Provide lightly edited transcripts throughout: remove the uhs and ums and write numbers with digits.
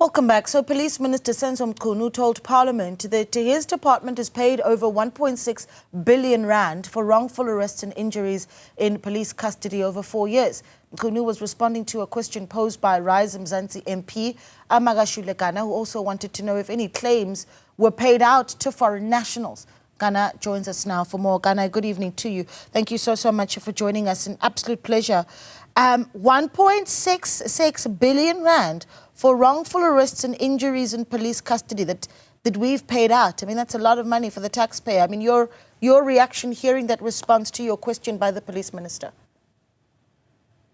Welcome back. So Police Minister Mzansi told Parliament that his department has paid over 1.6 billion rand for wrongful arrests and injuries in police custody over 4 years. Mzansi was responding to a question posed by Mzansi MP Makashule Gana, who also wanted to know if any claims were paid out to foreign nationals. Gana joins us now for more. Gana, good evening to you. Thank you so much for joining us. An absolute pleasure. 1.66 billion rand for wrongful arrests and injuries in police custody that we've paid out. I mean, that's a lot of money for the taxpayer. I mean, your reaction hearing that response to your question by the police minister.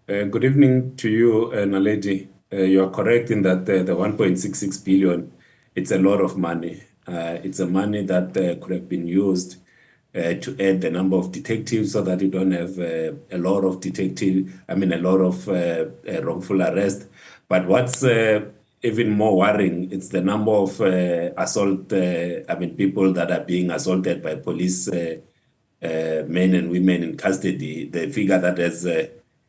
Good evening to you, Naledi. You are correct in that the 1.66 billion, it's a lot of money. It's a money that could have been used to add the number of detectives so that you don't have a lot of wrongful arrest. But what's even more worrying, it's the number of people that are being assaulted by police men and women in custody. The figure that has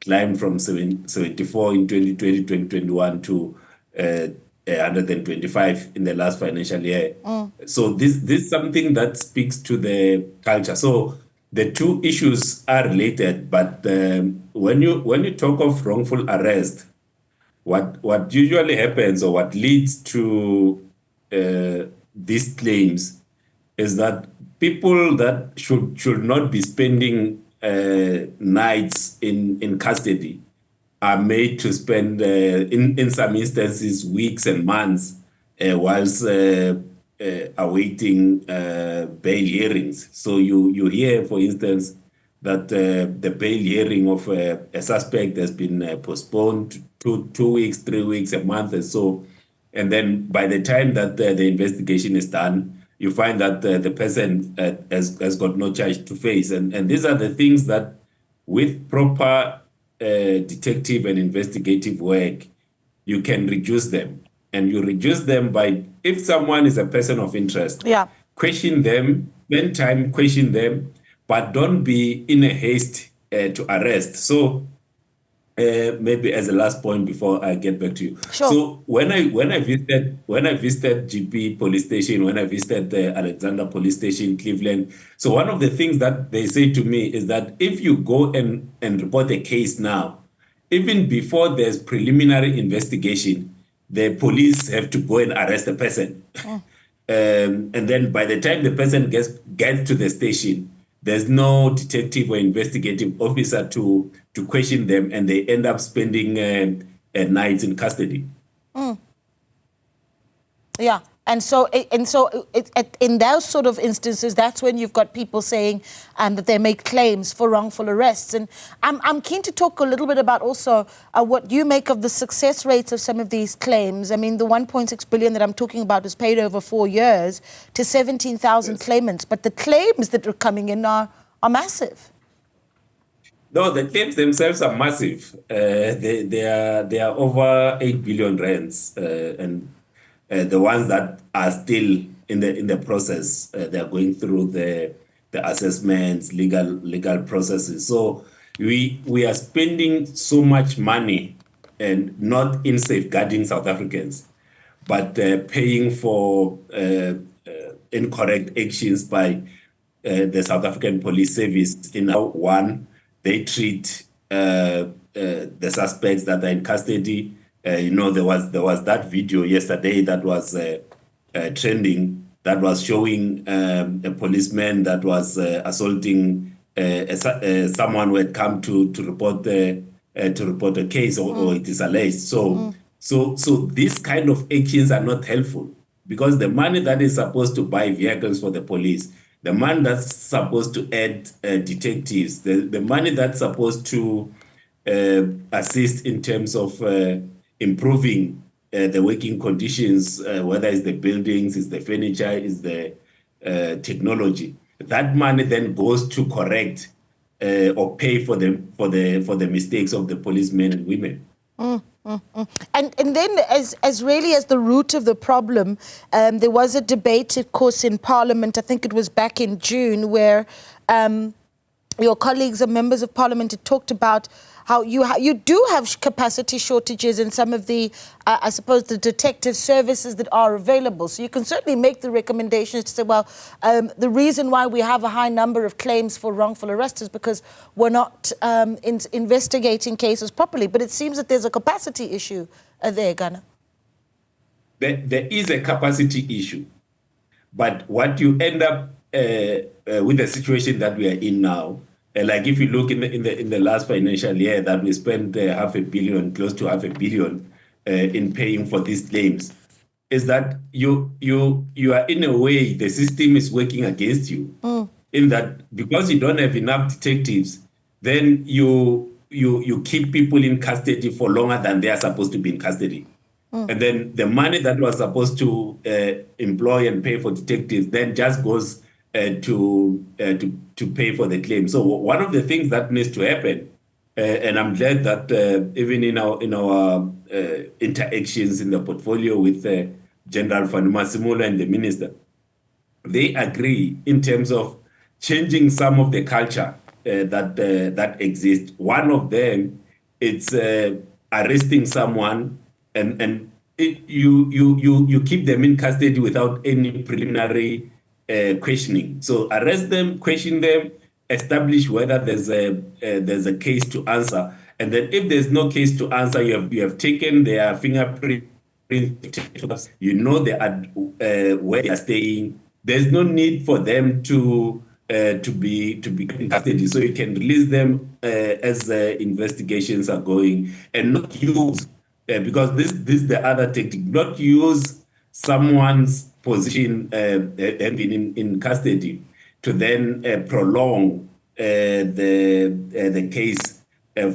climbed from 74 in 2020, 2021 to 125 in the last financial year. So this is something that speaks to the culture. So the two issues are related, but when you talk of wrongful arrest, what usually happens or what leads to these claims is that people that should not be spending nights in custody are made to spend, in some instances, weeks and months whilst awaiting bail hearings. So you hear, for instance, that the bail hearing of a suspect has been postponed to 2 weeks, 3 weeks, a month or so. And then by the time that the investigation is done, you find that the person has got no charge to face. And these are the things that with proper detective and investigative work, you can reduce them. And you reduce them by, if someone is a person of interest, question them, spend time, question them, but don't be in a haste to arrest. So maybe as a last point before I get back to you. Sure. So when I visited GP police station, when I visited the Alexander police station in Cleveland, so one of the things that they say to me is that if you go and report a case now, even before there's preliminary investigation, the police have to go and arrest the person. And then by the time the person gets to the station, there's no detective or investigative officer to question them, and they end up spending nights in custody. Yeah, and so in those sort of instances, that's when you've got people saying that they make claims for wrongful arrests. And I'm keen to talk a little bit about also what you make of the success rates of some of these claims. I mean, the 1.6 billion that I'm talking about is paid over 4 years to 17,000 claimants, but the claims that are coming in are massive. No, the claims themselves are massive. They are over 8 billion rands, and the ones that are still in the process, they are going through the assessments, legal processes. So we are spending so much money, and not in safeguarding South Africans, but paying for incorrect actions by the South African Police Service. In our one, they treat the suspects that are in custody. There was that video yesterday that was trending, that was showing a policeman that was assaulting someone who had come to report a case, or it is alleged. So these kind of actions are not helpful, because the money that is supposed to buy vehicles for the police, the money that's supposed to add detectives, the money that's supposed to assist in terms of improving the working conditions, whether it's the buildings, it's the furniture, it's the technology, that money then goes to correct or pay for the mistakes of the policemen and women. And then as really as the root of the problem, there was a debate, of course, in Parliament, I think it was back in June, where your colleagues and members of Parliament had talked about how you do have capacity shortages in some of the, I suppose, the detective services that are available. So you can certainly make the recommendations to say, well, the reason why we have a high number of claims for wrongful arrest is because we're not investigating cases properly. But it seems that there's a capacity issue there, Gana. There is a capacity issue, but what you end up with the situation that we are in now, like if you look in the last financial year that we spent $500 million, close to $500 million in paying for these claims, is that you are in a way the system is working against you. In that because you don't have enough detectives, then you keep people in custody for longer than they are supposed to be in custody. And then the money that was supposed to employ and pay for detectives then just goes to pay for the claim. So one of the things that needs to happen, and I'm glad that even in our interactions in the portfolio with General Masimula and the minister, they agree in terms of changing some of the culture that exists. One of them is arresting someone and you keep them in custody without any preliminary questioning. So arrest them, question them, establish whether there's a case to answer, and then if there's no case to answer, you have taken their fingerprint, you know they are where they are staying. There's no need for them to be in custody, so you can release them as investigations are going, and not use. Because this is the other tactic, not use someone's position and being in custody to then prolong the case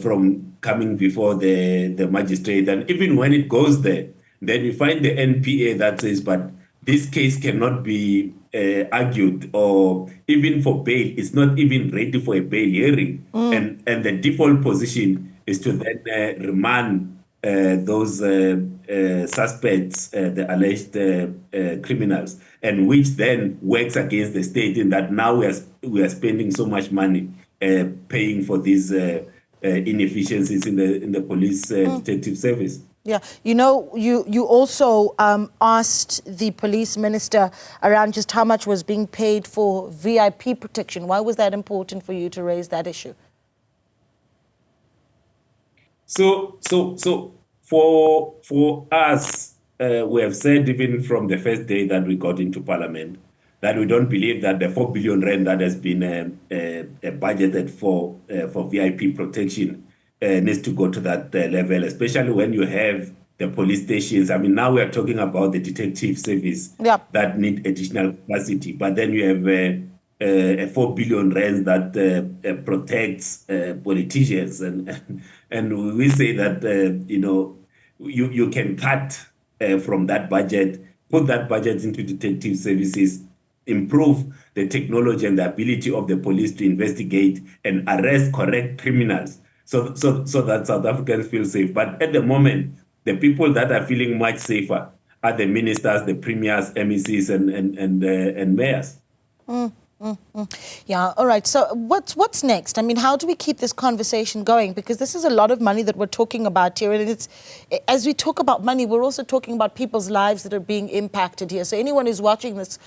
from coming before the magistrate. And even when it goes there, then you find the NPA that says, but this case cannot be argued, or even for bail, it's not even ready for a bail hearing. And the default position is to then remand those suspects, the alleged criminals, and which then works against the state in that now we are spending so much money paying for these inefficiencies in the police detective service. Yeah, you know, you also asked the police minister around just how much was being paid for VIP protection. Why was that important for you to raise that issue? So for us, we have said even from the first day that we got into Parliament that we don't believe that the 4 billion rand that has been budgeted for VIP protection needs to go to that level, especially when you have the police stations. I mean, now we are talking about the detective service that need additional capacity, but then you have a 4 billion rand that protects politicians, and we say that you can cut from that budget, put that budget into detective services, improve the technology and the ability of the police to investigate and arrest correct criminals, so that South Africans feel safe. But at the moment, the people that are feeling much safer are the ministers, the premiers, MECs, and mayors. Yeah, all right. So what's next? I mean, how do we keep this conversation going? Because this is a lot of money that we're talking about here. And it's, as we talk about money, we're also talking about people's lives that are being impacted here. So anyone who's watching this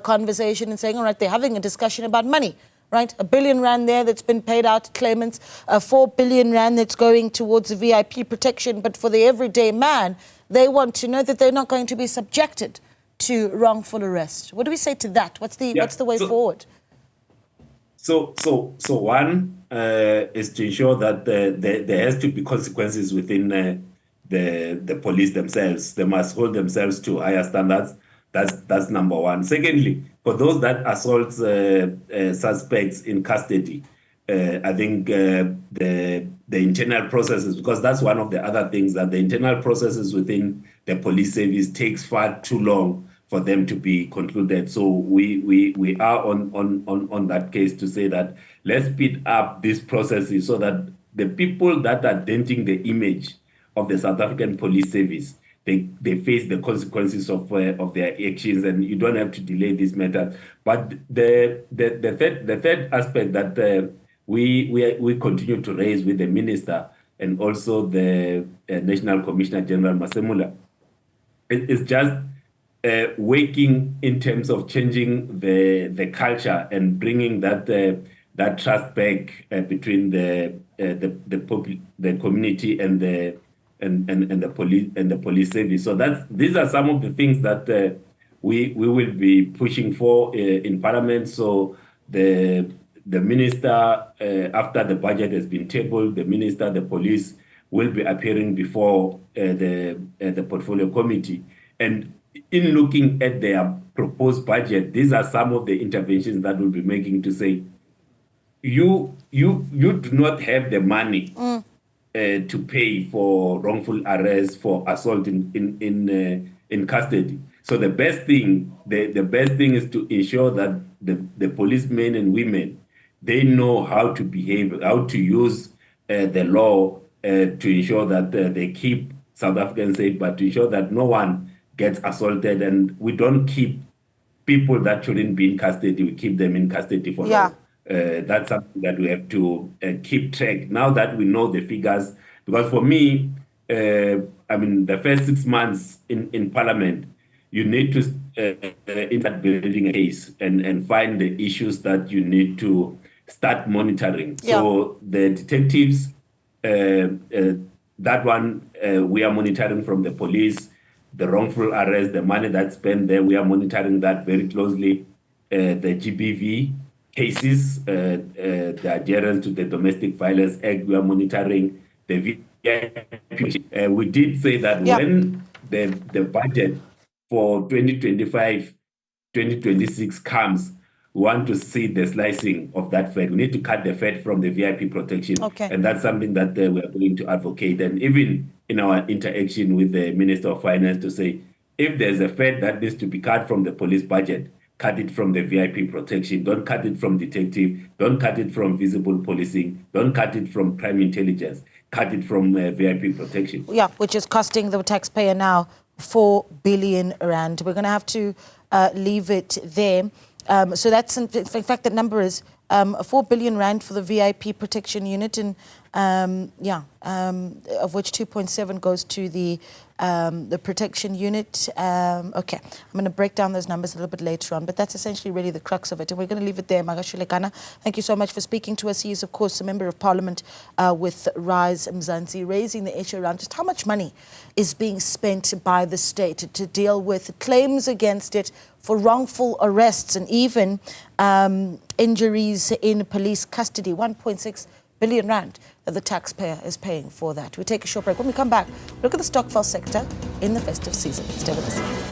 conversation and saying, all right, they're having a discussion about money, right? 1 billion rand there that's been paid out to claimants, 4 billion rand that's going towards VIP protection. But for the everyday man, they want to know that they're not going to be subjected to wrongful arrest. What do we say to that? What's the way forward? So one is to ensure that there has to be consequences within the police themselves. They must hold themselves to higher standards. That's number one. Secondly, for those that assault suspects in custody, I think the internal processes, because that's one of the other things, that the internal processes within the police service takes far too long for them to be concluded. So we are on that case to say that let's speed up these processes so that the people that are denting the image of the South African police service, they face the consequences of their actions, and you don't have to delay this matter. But the third aspect that we continue to raise with the minister and also the National Commissioner General Masemula. It's just working in terms of changing the culture and bringing that that trust back between the community and the police service. So these are some of the things that we will be pushing for in Parliament. So the minister, after the budget has been tabled, the minister, the police will be appearing before the portfolio committee. And in looking at their proposed budget, these are some of the interventions that we'll be making to say, you do not have the money to pay for wrongful arrest, for assault in custody. So the best thing is to ensure that the policemen and women, they know how to behave, how to use the law to ensure that they keep South Africans safe, but to ensure that no one gets assaulted, and we don't keep people that shouldn't be in custody. We keep them in custody for long. That's something that we have to keep track now that we know the figures. Because for me, I mean, the first 6 months in Parliament, you need to start building a case and find the issues that you need to start monitoring. So the detectives, that one we are monitoring from the police. The wrongful arrest, the money that's spent there, we are monitoring that very closely. The GBV cases, the adherence to the Domestic Violence Act, we are monitoring. The VIP. We did say that when the budget for 2025-2026 comes, we want to see the slicing of that fed. We need to cut the fed from the VIP protection. And that's something that we are going to advocate. And even in our interaction with the Minister of Finance to say, if there's a fed that needs to be cut from the police budget, cut it from the VIP protection. Don't cut it from detective. Don't cut it from visible policing. Don't cut it from crime intelligence. Cut it from VIP protection. Yeah, which is costing the taxpayer now 4 billion rand. We're going to have to leave it there. So that's, in fact, that number is 4 billion rand for the VIP protection unit, and of which 2.7 goes to the protection unit. Okay, I'm going to break down those numbers a little bit later on, but that's essentially really the crux of it. And we're going to leave it there. Makashule Gana, thank you so much for speaking to us. He is, of course, a member of Parliament with Rise Mzansi, raising the issue around just how much money is being spent by the state to deal with claims against it for wrongful arrests and even injuries in police custody. 1.6 billion rand that the taxpayer is paying for that. We take a short break. When we come back, look at the stockfile sector in the festive season. Stay with us.